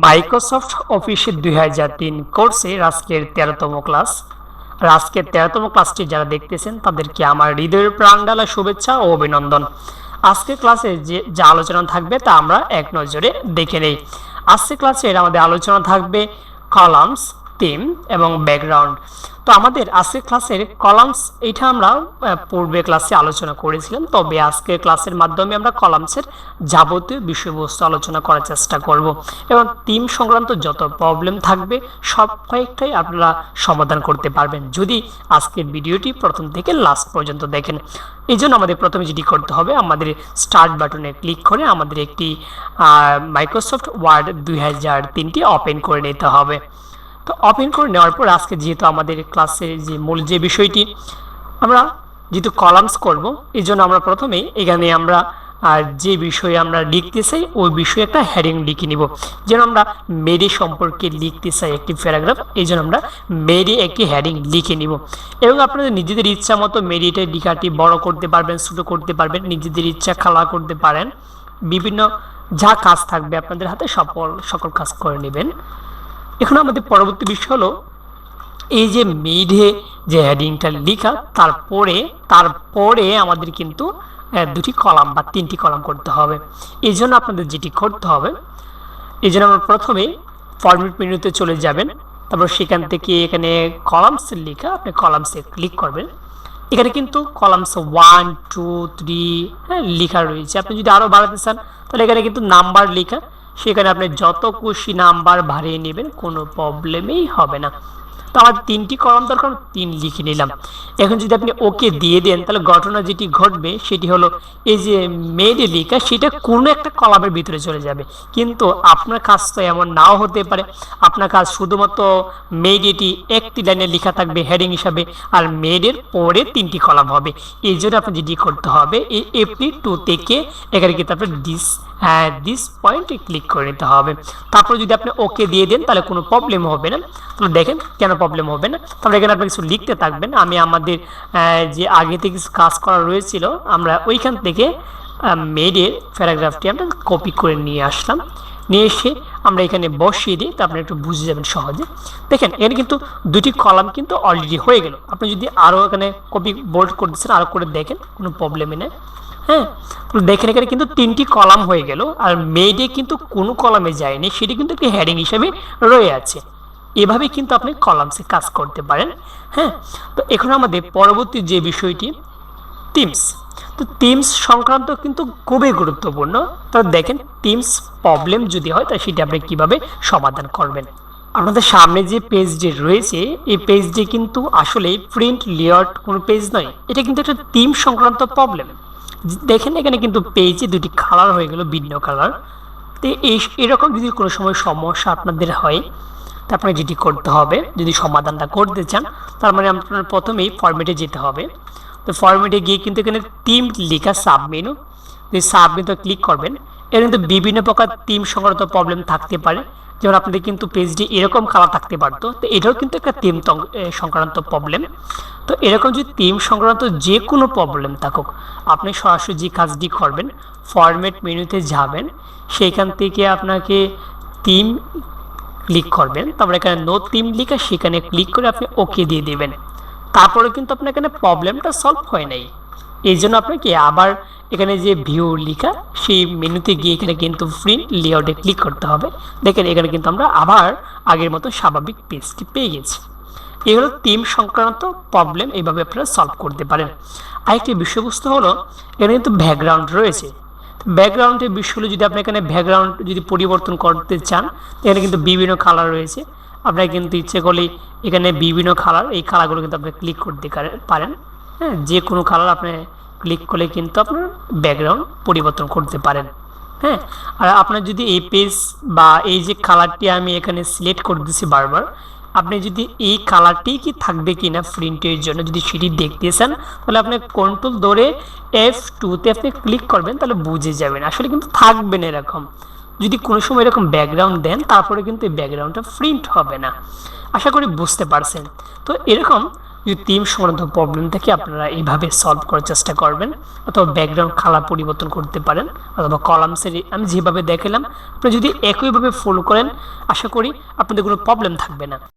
Microsoft অফিসের 2003 কোর্সের আজকের 13তম ক্লাস। আর আজকের 13তম ক্লাসটি যারা দেখতেছেন তাদেরকে আমার হৃদয়ের প্রাণ ঢালা শুভেচ্ছা ও অভিনন্দন। আজকের ক্লাসে যা আলোচনা থাকবে তা আমরা এক নজরে দেখে নেই। আজকের ক্লাসে আমাদের আলোচনা থাকবে কলামস, থিম এবং ব্যাকগ্রাউন্ড। তো আমাদের আজকের ক্লাসের কলামস এটা আমরা পূর্বে ক্লাসে আলোচনা করেছিলাম, তবে আজকের ক্লাসের মাধ্যমে আমরা কলামসের যাবতীয় বিষয়বস্তু আলোচনা করার চেষ্টা করব এবং থিম সংক্রান্ত যত প্রবলেম থাকবে সব কয়েকটাই আপনারা সমাধান করতে পারবেন যদি আজকের ভিডিওটি প্রথম থেকে লাস্ট পর্যন্ত দেখেন। এই জন্য আমাদের প্রথমে যেটি করতে হবে, আমাদের স্টার্ট বাটনে ক্লিক করে আমাদের একটি মাইক্রোসফট ওয়ার্ড 2003টি ওপেন করে নিতে হবে। তো ওপেন করে নেওয়ার পর আজকে যেহেতু আমাদের ক্লাসে যে মূল যে বিষয়টি আমরা যেহেতু কলামস করব, এই জন্য আমরা প্রথমেই এখানে আমরা যে বিষয়ে আমরা লিখতে চাই ওই বিষয়ে একটা হেডিং লিখে নিব। যেন আমরা মেডি সম্পর্কে লিখতে চাই একটি প্যারাগ্রাফ, এই জন্য আমরা মেডি একটি হেডিং লিখে নিব এবং আপনাদের নিজেদের ইচ্ছা মতো মেডিটা লেখাটি বড় করতে পারবেন, ছোটো করতে পারবেন, নিজেদের ইচ্ছা খালা করতে পারেন। বিভিন্ন যা কাজ থাকবে আপনাদের হাতে সকল কাজ করে নেবেন। এখন আমাদের পরবর্তী বিষয় হলো এই যে মেডে যে হেডিংটা লেখা, তারপরে আমাদের কিন্তু দুটি কলাম বা তিনটি কলাম করতে হবে। এই জন্য আপনাদের যেটি করতে হবে, এই জন্য আমরা প্রথমে ফরম্যাট মেনুতে চলে যাবেন, তারপর সেখান থেকে এখানে কলামস লেখা, আপনি কলামসে ক্লিক করবেন। এখানে কিন্তু কলামস 1 2 3 লেখা রয়েছে। আপনি যদি আরও বাড়াতে চান তাহলে এখানে কিন্তু নাম্বার লেখা, সেখানে আপনি যত খুশি নাম্বার বাড়িয়ে নেবেন, কোনো প্রবলেমই হবে না। তো আমার তিনটি কলাম দরকার, 3 লিখে নিলাম। এখন যদি আপনি ওকে দিয়ে দেন তাহলে ঘটনা যেটি ঘটবে সেটি হলো এই যে মেড লেখা সেটা কোনো একটা কলামের ভিতরে চলে যাবে, কিন্তু আপনার কাজ তো এমন নাও হতে পারে। আপনার কাজ শুধুমাত্র মেড এটি একটি লাইনে লেখা থাকবে হেডিং হিসাবে, আর মেডের পরে 3টি কলাম হবে। এই জন্য আপনি যেটি করতে হবে এই FP2 থেকে এখানে কিন্তু আপনার দিস পয়েন্টে ক্লিক করে নিতে হবে। তারপর যদি আপনি ওকে দিয়ে দেন তাহলে কোনো প্রবলেম হবে না। তাহলে দেখেন কেন প্রবলেম হবে না। তারপরে এখানে আপনি কিছু লিখতে থাকবেন। আমি আমাদের যে আগে থেকে কিছু কাজ করা রয়েছিল আমরা ওইখান থেকে মেডের প্যারাগ্রাফটি আমরা কপি করে নিয়ে আসলাম, নিয়ে এসে আমরা এখানে বসিয়ে দিই। তো আপনি একটু বুঝে যাবেন সহজে। দেখেন এখানে কিন্তু দুটি কলাম কিন্তু অলরেডি হয়ে গেল। আপনি যদি আরও এখানে কপি বোল্ড করে দিচ্ছেন আরও করে দেখেন, কোনো প্রবলেমই নেই। দেখেন এখানে কিন্তু 3টি কলাম হয়ে গেল, আর মেডে কিন্তু কোনো কলামে যায়নি, সেটি কিন্তু একটি হেডিং হিসেবে রয়ে আছে। এভাবে কিন্তু আপনি কলামসে কাজ করতে পারেন। তো এখন আমাদের পরবর্তী যে বিষয়টি থিমস। তো থিমস সংক্রান্ত কিন্তু খুবই গুরুত্বপূর্ণ। তো দেখেন থিমস প্রবলেম যদি হয় তাহলে সেটা আপনি কীভাবে সমাধান করবেন। আপনাদের সামনে যে পেজটি রয়েছে এই পেজটি কিন্তু আসলে প্রিন্ট লেআউট কোনো পেজ নয়, এটা কিন্তু একটা থিম সংক্রান্ত প্রবলেম। দেখেন এখানে কিন্তু পেজে দুটি কালার হয়ে গেল, ভিন্ন কালার। তো এরকম যদি কোনো সময় সমস্যা আপনাদের হয় তা আপনাকে যেটি করতে হবে, যদি সমাধানটা করতে চান তার মানে আপনার প্রথমেই ফরম্যাটে যেতে হবে। তো ফরম্যাটে গিয়ে কিন্তু এখানে থিম লেখা সাবমেনু, এই সাবমেনুতে ক্লিক করবেন। এর কিন্তু বিভিন্ন প্রকার থিম সংক্রান্ত প্রবলেম থাকতে পারে, যেমন আপনাদের কিন্তু পেজটি এরকম কালার থাকতে পারতো। তো এটাও কিন্তু একটা থিম সংক্রান্ত প্রবলেম। তো এরকম যদি থিম সংক্রান্ত যে কোনো প্রবলেম থাকুক, আপনি সরাসরি যে কাজটি করবেন ফরম্যাট মেনুতে যাবেন, সেইখান থেকে আপনাকে থিম ক্লিক করবেন, তারপরে এখানে নো থিম লেখা সেখানে ক্লিক করে আপনি ওকে দিয়ে দেবেন। তারপরে কিন্তু আপনার এখানে প্রবলেমটা সলভ হয় নাই। এই জন্য আপনাকে আবার এখানে যে ভিউ লেখা সেই মেনুতে গিয়ে এখানে কিন্তু প্রিন্ট লেআউটে ক্লিক করতে হবে। দেখেন এখানে কিন্তু আমরা আবার আগের মতো স্বাভাবিক পেজটি পেয়ে গেছি। এগুলো থিম সংক্রান্ত প্রবলেম, এইভাবে আপনারা সলভ করতে পারেন। আরেকটি বিষয়বস্তু হলো এখানে কিন্তু ব্যাকগ্রাউন্ড রয়েছে। ব্যাকগ্রাউন্ডের বিষয়গুলো যদি আপনি এখানে ব্যাকগ্রাউন্ড যদি পরিবর্তন করতে চান, এখানে কিন্তু বিভিন্ন কালার রয়েছে। আপনারা কিন্তু ইচ্ছে করলে এখানে বিভিন্ন কালার, এই কালারগুলো কিন্তু আপনি ক্লিক করতে পারেন। যে কোনো কালার আপনি ক্লিক করলে কিন্তু আপনার ব্যাকগ্রাউন্ড পরিবর্তন করতে পারেন। আর আপনার যদি এই পেজ বা এই যে কালারটি আমি এখানে সিলেক্ট করে দিচ্ছি বারবার, আপনি যদি এই কালারটি কি থাকবে কিনা প্রিন্টের জন্য যদি সেটি দেখতে চান তাহলে আপনি কন্ট্রোল ধরে F2-তে আপনি ক্লিক করবেন, তাহলে বুঝে যাবেন আসলে কিন্তু থাকবে না এরকম। যদি কোনো সময় এরকম ব্যাকগ্রাউন্ড দেন তারপরে কিন্তু এই ব্যাকগ্রাউন্ডটা প্রিন্ট হবে না। আশা করি বুঝতে পারছেন। তো এরকম যদি থিম সংক্রান্ত প্রবলেম থাকে আপনারা এইভাবে সলভ করার চেষ্টা করবেন, অথবা ব্যাকগ্রাউন্ড কালার পরিবর্তন করতে পারেন, অথবা কলামসের আমি যেভাবে দেখালাম আপনি যদি একইভাবে ফলো করেন আশা করি আপনাদের কোনো প্রবলেম থাকবে না।